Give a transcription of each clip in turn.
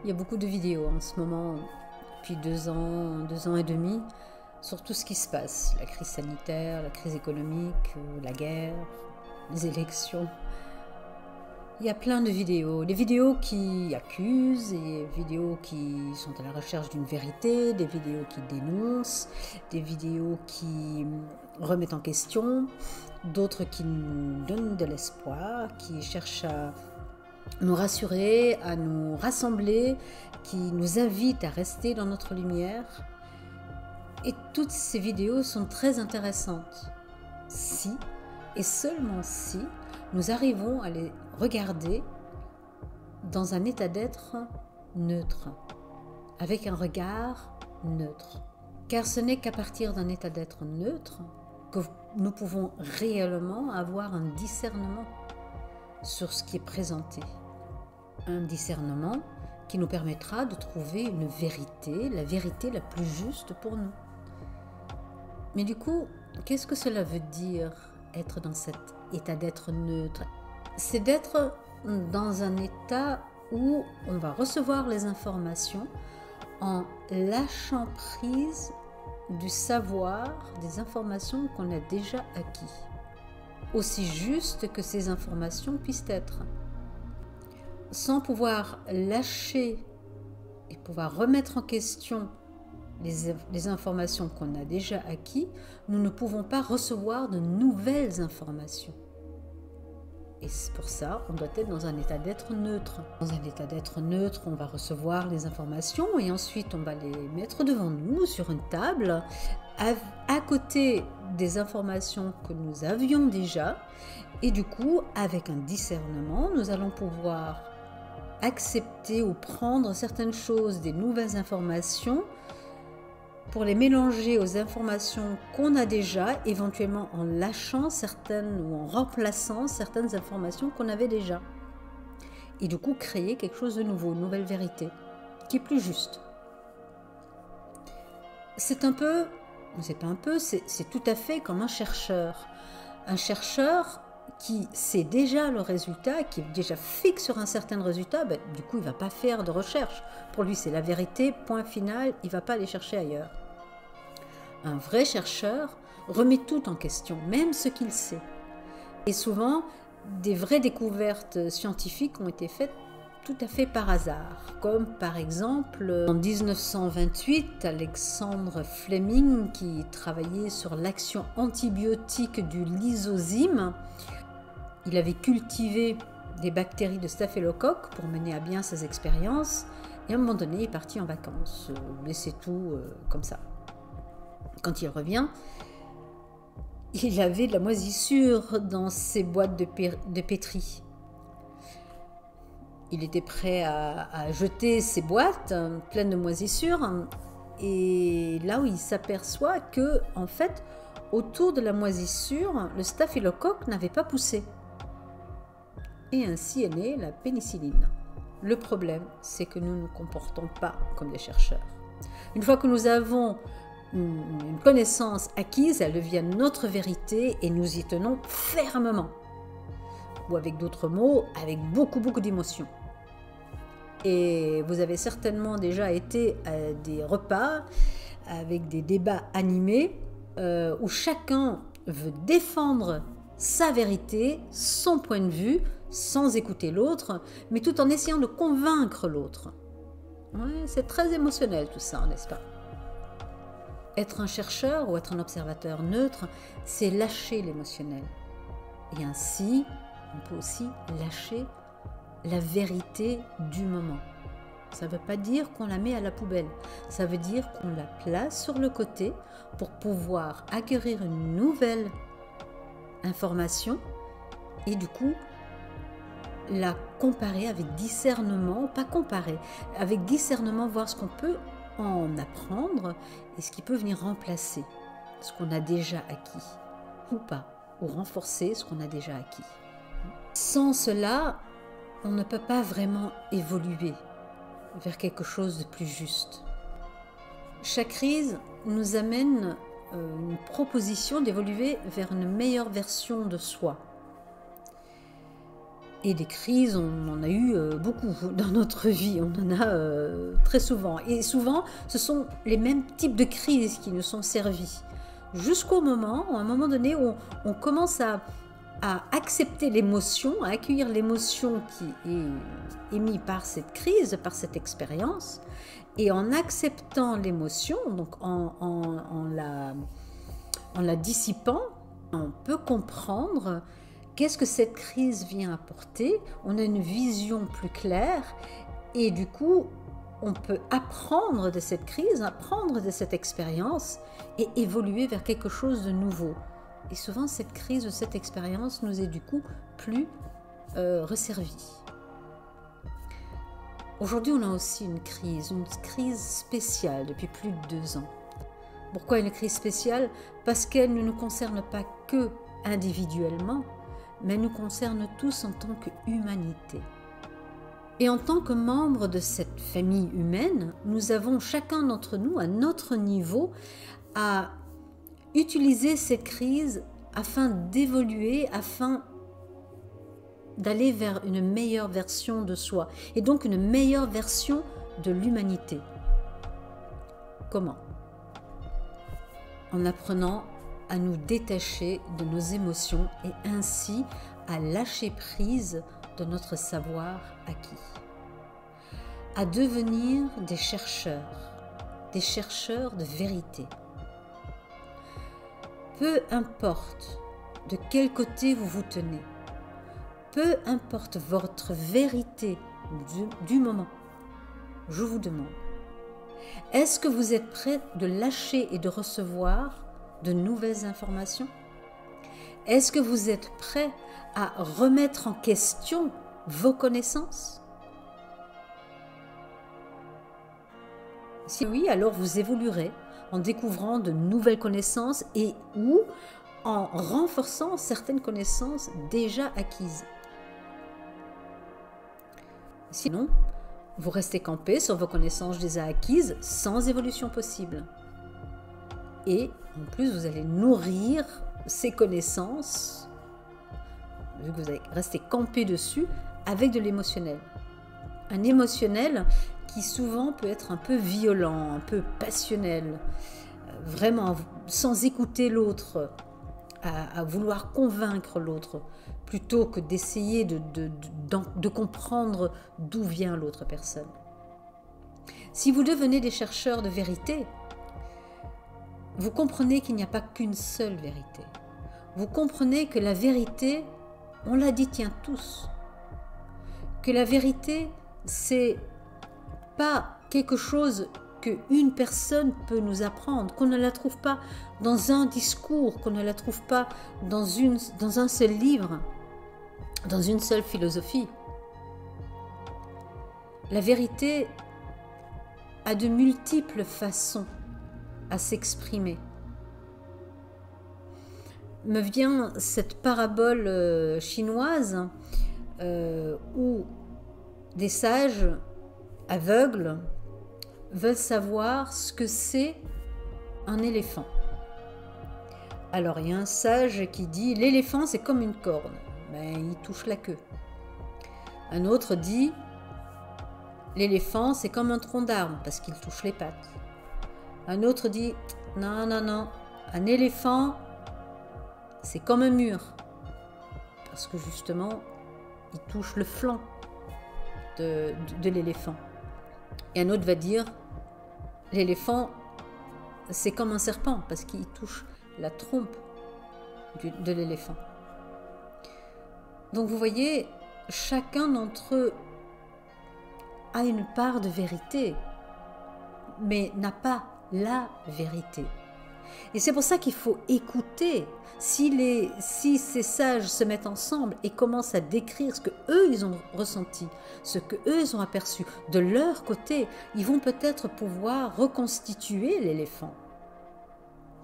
Il y a beaucoup de vidéos en ce moment, depuis 2 ans et demi, sur tout ce qui se passe. La crise sanitaire, la crise économique, la guerre, les élections. Il y a plein de vidéos. Des vidéos qui accusent, des vidéos qui sont à la recherche d'une vérité, des vidéos qui dénoncent, des vidéos qui remettent en question, d'autres qui nous donnent de l'espoir, qui cherchent à nous rassurer, à nous rassembler, qui nous invitent à rester dans notre lumière. Et toutes ces vidéos sont très intéressantes. Si, et seulement si, nous arrivons à les regarder dans un état d'être neutre, avec un regard neutre. Car ce n'est qu'à partir d'un état d'être neutre que nous pouvons réellement avoir un discernement sur ce qui est présenté. Un discernement qui nous permettra de trouver une vérité, la vérité la plus juste pour nous. Mais du coup, qu'est-ce que cela veut dire être dans cet état d'être neutre? C'est d'être dans un état où on va recevoir les informations en lâchant prise du savoir, des informations qu'on a déjà acquis. Aussi juste que ces informations puissent être. Sans pouvoir lâcher et pouvoir remettre en question les informations qu'on a déjà acquises, nous ne pouvons pas recevoir de nouvelles informations. Et c'est pour ça qu'on doit être dans un état d'être neutre. Dans un état d'être neutre, on va recevoir les informations et ensuite on va les mettre devant nous sur une table, à côté des informations que nous avions déjà. Et du coup, avec un discernement, nous allons pouvoir accepter ou prendre certaines choses, des nouvelles informations, pour les mélanger aux informations qu'on a déjà, éventuellement en lâchant certaines ou en remplaçant certaines informations qu'on avait déjà. Et du coup, créer quelque chose de nouveau, une nouvelle vérité, qui est plus juste. C'est tout à fait comme un chercheur. Un chercheur qui sait déjà le résultat, qui est déjà fixe sur un certain résultat, du coup, il ne va pas faire de recherche. Pour lui, c'est la vérité, point final, il ne va pas aller chercher ailleurs. Un vrai chercheur remet tout en question, même ce qu'il sait. Et souvent, des vraies découvertes scientifiques ont été faites tout à fait par hasard. Comme par exemple, en 1928, Alexandre Fleming, qui travaillait sur l'action antibiotique du lysozyme, il avait cultivé des bactéries de staphylocoque pour mener à bien ses expériences. Et à un moment donné, il est parti en vacances, laissé tout comme ça. Quand il revient, il avait de la moisissure dans ses boîtes de pétri. Il était prêt à jeter ses boîtes pleines de moisissures. Et là où il s'aperçoit que, en fait, autour de la moisissure, le staphylocoque n'avait pas poussé. Et ainsi est née la pénicilline. Le problème, c'est que nous ne nous comportons pas comme des chercheurs. Une fois que nous avons une connaissance acquise, elle devient notre vérité et nous y tenons fermement. Ou avec d'autres mots, avec beaucoup d'émotions. Et vous avez certainement déjà été à des repas avec des débats animés où chacun veut défendre sa vérité, son point de vue, sans écouter l'autre, mais tout en essayant de convaincre l'autre. Ouais, c'est très émotionnel tout ça, n'est-ce pas? Être un chercheur ou être un observateur neutre, c'est lâcher l'émotionnel. Et ainsi, on peut aussi lâcher la vérité du moment. Ça ne veut pas dire qu'on la met à la poubelle. Ça veut dire qu'on la place sur le côté pour pouvoir acquérir une nouvelle information et du coup la comparer avec discernement, pas comparer, avec discernement, voir ce qu'on peut en apprendre et ce qui peut venir remplacer ce qu'on a déjà acquis ou pas, ou renforcer ce qu'on a déjà acquis. Sans cela, on ne peut pas vraiment évoluer vers quelque chose de plus juste. Chaque crise nous amène une proposition d'évoluer vers une meilleure version de soi. Et des crises, on en a eu beaucoup dans notre vie, on en a très souvent. Et souvent, ce sont les mêmes types de crises qui nous sont servies. Jusqu'au moment, à un moment donné, où on commence à accepter l'émotion, à accueillir l'émotion qui est émise par cette crise, par cette expérience. Et en acceptant l'émotion, donc en la dissipant, on peut comprendre qu'est-ce que cette crise vient apporter. On a une vision plus claire et du coup, on peut apprendre de cette crise, apprendre de cette expérience et évoluer vers quelque chose de nouveau. Et souvent, cette crise ou cette expérience nous est du coup plus resservie. Aujourd'hui, on a aussi une crise spéciale depuis plus de 2 ans. Pourquoi une crise spéciale? Parce qu'elle ne nous concerne pas que individuellement, mais nous concerne tous en tant qu'humanité. Et en tant que membres de cette famille humaine, nous avons chacun d'entre nous, à notre niveau, à utiliser cette crise afin d'évoluer, afin d'aller vers une meilleure version de soi, et donc une meilleure version de l'humanité. Comment? En apprenant à nous détacher de nos émotions et ainsi à lâcher prise de notre savoir acquis. À devenir des chercheurs de vérité. Peu importe de quel côté vous vous tenez, peu importe votre vérité du moment, je vous demande, est-ce que vous êtes prêt de lâcher et de recevoir de nouvelles informations? Est-ce que vous êtes prêt à remettre en question vos connaissances? Si oui, alors vous évoluerez en découvrant de nouvelles connaissances et ou en renforçant certaines connaissances déjà acquises. Sinon, vous restez campé sur vos connaissances déjà acquises sans évolution possible. Et en plus, vous allez nourrir ces connaissances, vu que vous allez rester campé dessus, avec de l'émotionnel. Un émotionnel qui souvent peut être un peu violent, un peu passionnel, vraiment sans écouter l'autre, à vouloir convaincre l'autre, plutôt que d'essayer de comprendre d'où vient l'autre personne. Si vous devenez des chercheurs de vérité, vous comprenez qu'il n'y a pas qu'une seule vérité. Vous comprenez que la vérité, on la détient tous. Que la vérité, c'est pas quelque chose qu'une personne peut nous apprendre, qu'on ne la trouve pas dans un discours, qu'on ne la trouve pas dans un seul livre, dans une seule philosophie. La vérité a de multiples façons à s'exprimer. Me vient cette parabole chinoise où des sages aveugles veulent savoir ce que c'est un éléphant. Alors il y a un sage qui dit l'éléphant c'est comme une corne, mais il touche la queue. Un autre dit l'éléphant c'est comme un tronc d'arbre parce qu'il touche les pattes. Un autre dit non, un éléphant c'est comme un mur parce que justement il touche le flanc de l'éléphant. Et un autre va dire l'éléphant c'est comme un serpent parce qu'il touche la trompe de l'éléphant. Donc vous voyez, chacun d'entre eux a une part de vérité, mais n'a pas la vérité. Et c'est pour ça qu'il faut écouter. Si ces sages se mettent ensemble et commencent à décrire ce que eux ils ont ressenti, ce que eux ils ont aperçu de leur côté, ils vont peut-être pouvoir reconstituer l'éléphant.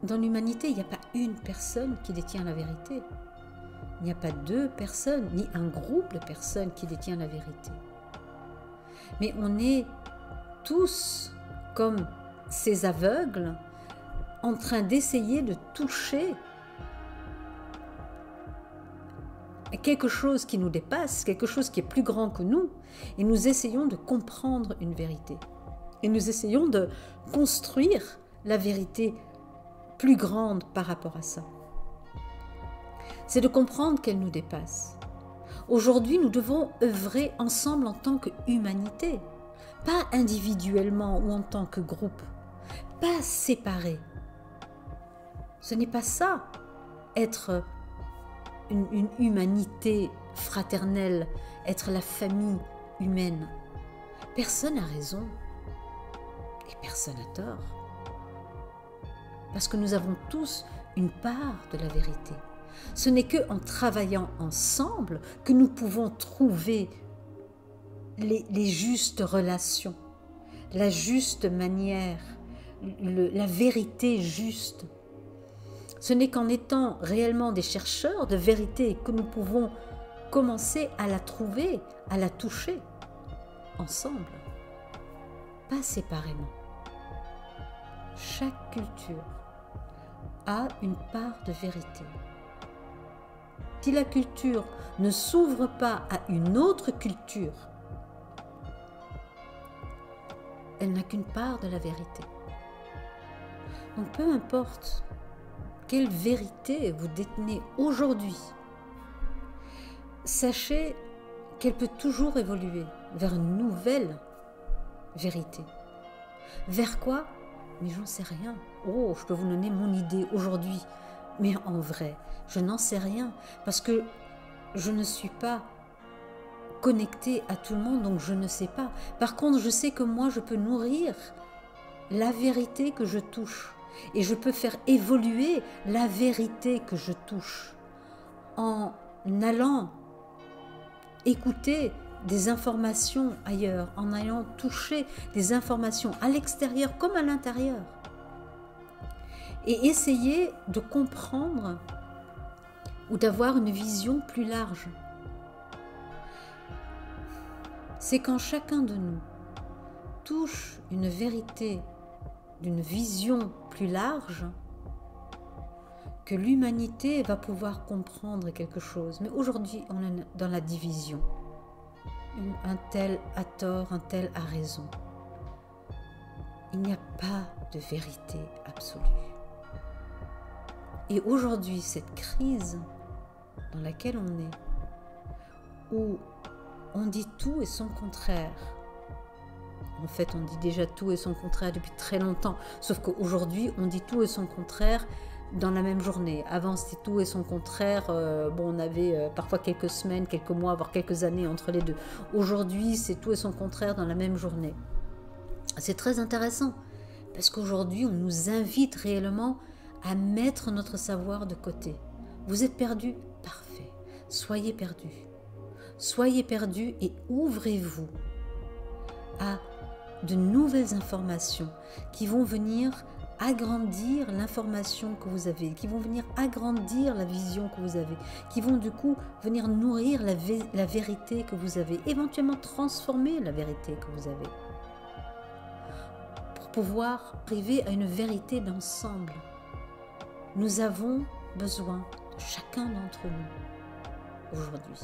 Dans l'humanité, il n'y a pas une personne qui détient la vérité. Il n'y a pas 2 personnes, ni un groupe de personnes qui détient la vérité. Mais on est tous comme ces aveugles en train d'essayer de toucher quelque chose qui nous dépasse, quelque chose qui est plus grand que nous, et nous essayons de comprendre une vérité. Et nous essayons de construire la vérité plus grande par rapport à ça. C'est de comprendre qu'elle nous dépasse. Aujourd'hui, nous devons œuvrer ensemble en tant qu'humanité, pas individuellement ou en tant que groupe, pas séparés. Ce n'est pas ça, être une humanité fraternelle, être la famille humaine. Personne n'a raison et personne n'a tort. Parce que nous avons tous une part de la vérité. Ce n'est qu'en travaillant ensemble que nous pouvons trouver les justes relations, la juste manière, la vérité juste. Ce n'est qu'en étant réellement des chercheurs de vérité que nous pouvons commencer à la trouver, à la toucher, ensemble, pas séparément. Chaque culture a une part de vérité. Si la culture ne s'ouvre pas à une autre culture, elle n'a qu'une part de la vérité. Donc peu importe quelle vérité vous détenez aujourd'hui, sachez qu'elle peut toujours évoluer vers une nouvelle vérité. Vers quoi? Mais j'en sais rien. Oh, je peux vous donner mon idée aujourd'hui. Mais en vrai, je n'en sais rien parce que je ne suis pas connectée à tout le monde, donc je ne sais pas. Par contre, je sais que moi, je peux nourrir la vérité que je touche et je peux faire évoluer la vérité que je touche en allant écouter des informations ailleurs, en allant toucher des informations à l'extérieur comme à l'intérieur. Et essayer de comprendre ou d'avoir une vision plus large. C'est quand chacun de nous touche une vérité d'une vision plus large que l'humanité va pouvoir comprendre quelque chose. Mais aujourd'hui, on est dans la division. Un tel a tort, un tel a raison. Il n'y a pas de vérité absolue. Et aujourd'hui, cette crise dans laquelle on est, où on dit tout et son contraire, en fait on dit déjà tout et son contraire depuis très longtemps, sauf qu'aujourd'hui on dit tout et son contraire dans la même journée. Avant c'était tout et son contraire, on avait parfois quelques semaines, quelques mois, voire quelques années entre les deux. Aujourd'hui c'est tout et son contraire dans la même journée. C'est très intéressant, parce qu'aujourd'hui on nous invite réellement à mettre notre savoir de côté. Vous êtes perdu? Parfait. Soyez perdu. Soyez perdu et ouvrez-vous à de nouvelles informations qui vont venir agrandir l'information que vous avez, qui vont venir agrandir la vision que vous avez, qui vont du coup venir nourrir la vérité que vous avez, éventuellement transformer la vérité que vous avez, pour pouvoir arriver à une vérité d'ensemble. Nous avons besoin de chacun d'entre nous aujourd'hui.